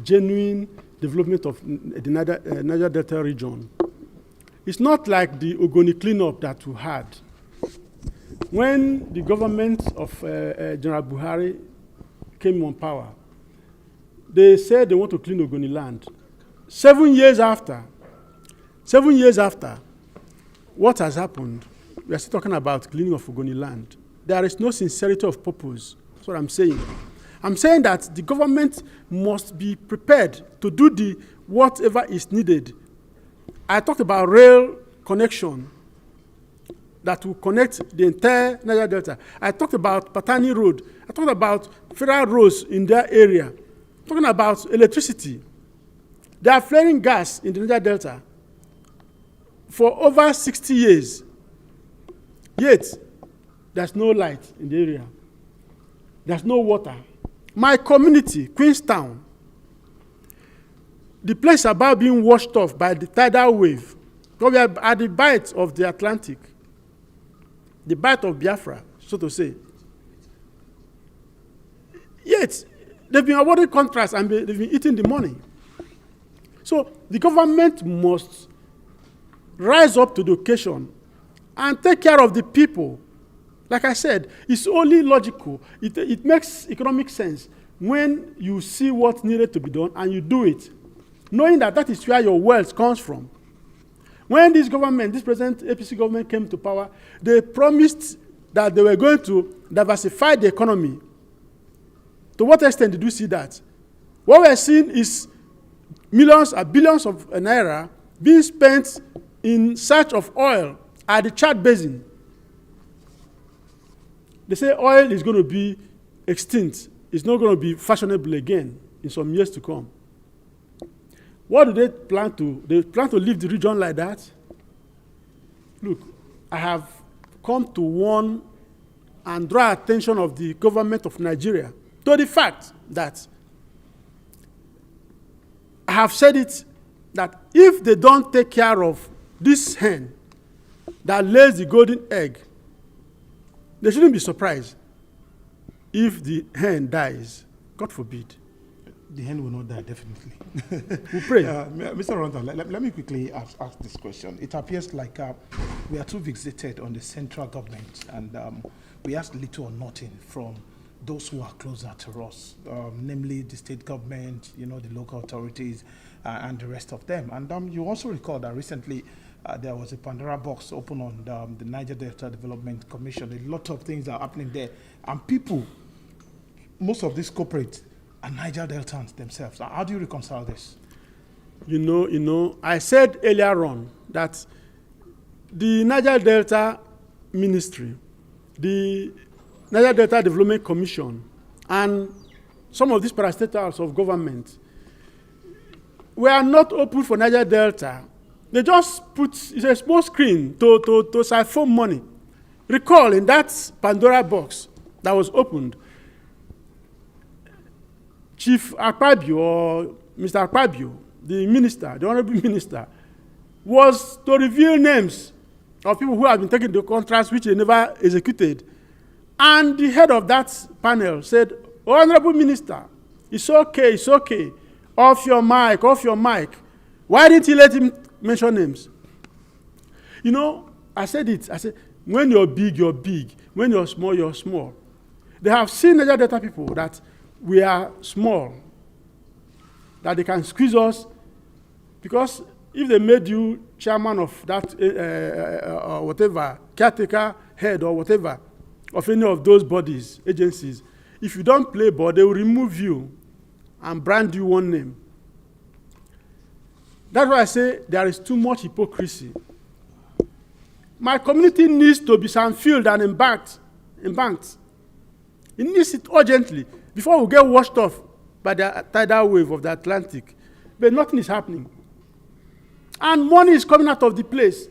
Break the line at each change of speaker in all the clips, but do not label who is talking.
genuine development of the Niger Delta region. It's not like the Ogoni cleanup that we had. When the government of General Buhari came on power, they said they want to clean Ogoni land. 7 years after, what has happened? We are still talking about cleaning of Ogoni land. There is no sincerity of purpose. That's what I'm saying. I'm saying that the government must be prepared to do whatever is needed. I talked about rail connection that will connect the entire Niger Delta. I talked about Patani Road. I talked about federal roads in their area. I'm talking about electricity. They are flaring gas in the Niger Delta for over 60 years. Yet, there's no light in the area. There's no water. My community, Queenstown, the place about being washed off by the tidal wave, because we are at the bite of the Atlantic, the bite of Biafra, so to say. Yet, they've been awarded contracts and they've been eating the money. So the government must rise up to the occasion and take care of the people. Like I said, it's only logical. It makes economic sense when you see what needed to be done and you do it, knowing that that is where your wealth comes from. When this present APC government came to power, they promised that they were going to diversify the economy. To what extent did you see that? What we're seeing is millions or billions of naira being spent in search of oil at the Chad Basin. They say oil is going to be extinct. It's not going to be fashionable again in some years to come. What do they plan to? They plan to leave the region like that? Look, I have come to warn and draw attention of the government of Nigeria to the fact that I have said it, that if they don't take care of this hen that lays the golden egg, they shouldn't be surprised if the hen dies. God forbid.
The hen will not die, definitely.
We pray.
Mr. Uranta, let me quickly ask this question. It appears like we are too fixated on the central government, and we ask little or nothing from those who are closer to us, namely the state government, the local authorities, and the rest of them. And you also recall that recently there was a Pandora box open on the Niger Delta Development Commission. A lot of things are happening there, and people, most of these corporates, are Niger Deltans themselves. How do you reconcile this?
I said earlier on that the Niger Delta Ministry, the Niger Delta Development Commission, and some of these parastatals of government were not open for Niger Delta. They just it's a small screen to siphon money. Recall in that Pandora box that was opened, Chief Akpabio or Mr. Akpabio, the minister, the honorable minister, was to reveal names of people who have been taking the contracts which they never executed. And the head of that panel said, Honorable Minister, it's okay. Off your mic. Why didn't he let him mention names? I said it. I said, when you're big, you're big. When you're small, you're small. They have seen Niger Delta people that we are small, that they can squeeze us, because if they made you chairman of that whatever, caretaker, head or whatever, of any of those bodies, agencies, if you don't play ball, they will remove you and brand you one name. That's why I say there is too much hypocrisy. My community needs to be sandfilled and embanked. It needs it urgently before we get washed off by the tidal wave of the Atlantic. But nothing is happening. And money is coming out of the place.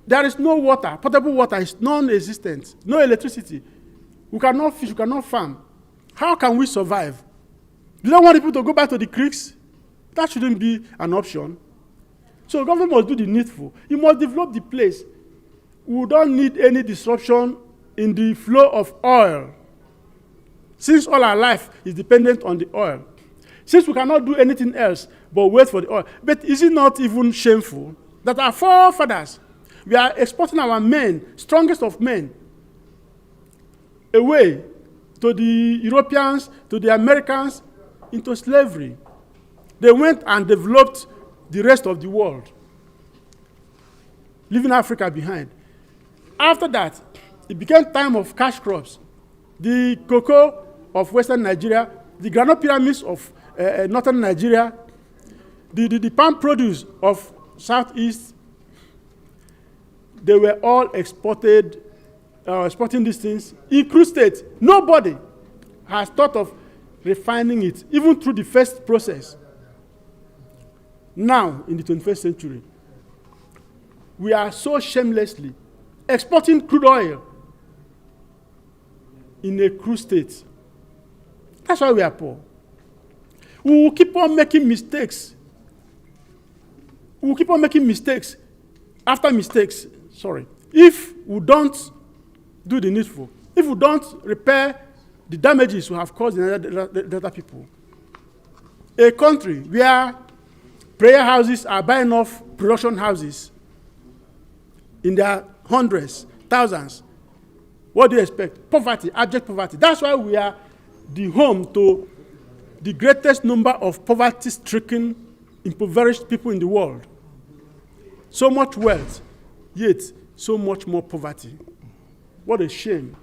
There is no water. Potable water is non-existent. No electricity. We cannot fish, we cannot farm. How can we survive? You don't want people to go back to the creeks? That shouldn't be an option. So government must do the needful. It must develop the place. We don't need any disruption in the flow of oil, since all our life is dependent on the oil. Since we cannot do anything else but wait for the oil. But is it not even shameful that our forefathers, we are exporting our men, strongest of men, away to the Europeans, to the Americans, into slavery? They went and developed the rest of the world, leaving Africa behind. After that, it became time of cash crops. The cocoa of Western Nigeria, the granite pyramids of Northern Nigeria, the palm produce of Southeast, they were all exporting these things in crude state. Nobody has thought of refining it, even through the first process. Now, in the 21st century, we are so shamelessly exporting crude oil in a crude state. That's why we are poor. We will keep on making mistakes. We will keep on making mistakes after mistakes, if we don't do the needful, if we don't repair the damages we have caused the other people. A country where prayer houses are buying off production houses in their hundreds, thousands. What do you expect? Poverty, abject poverty. That's why we are the home to the greatest number of poverty-stricken, impoverished people in the world. So much wealth, yet so much more poverty. What a shame.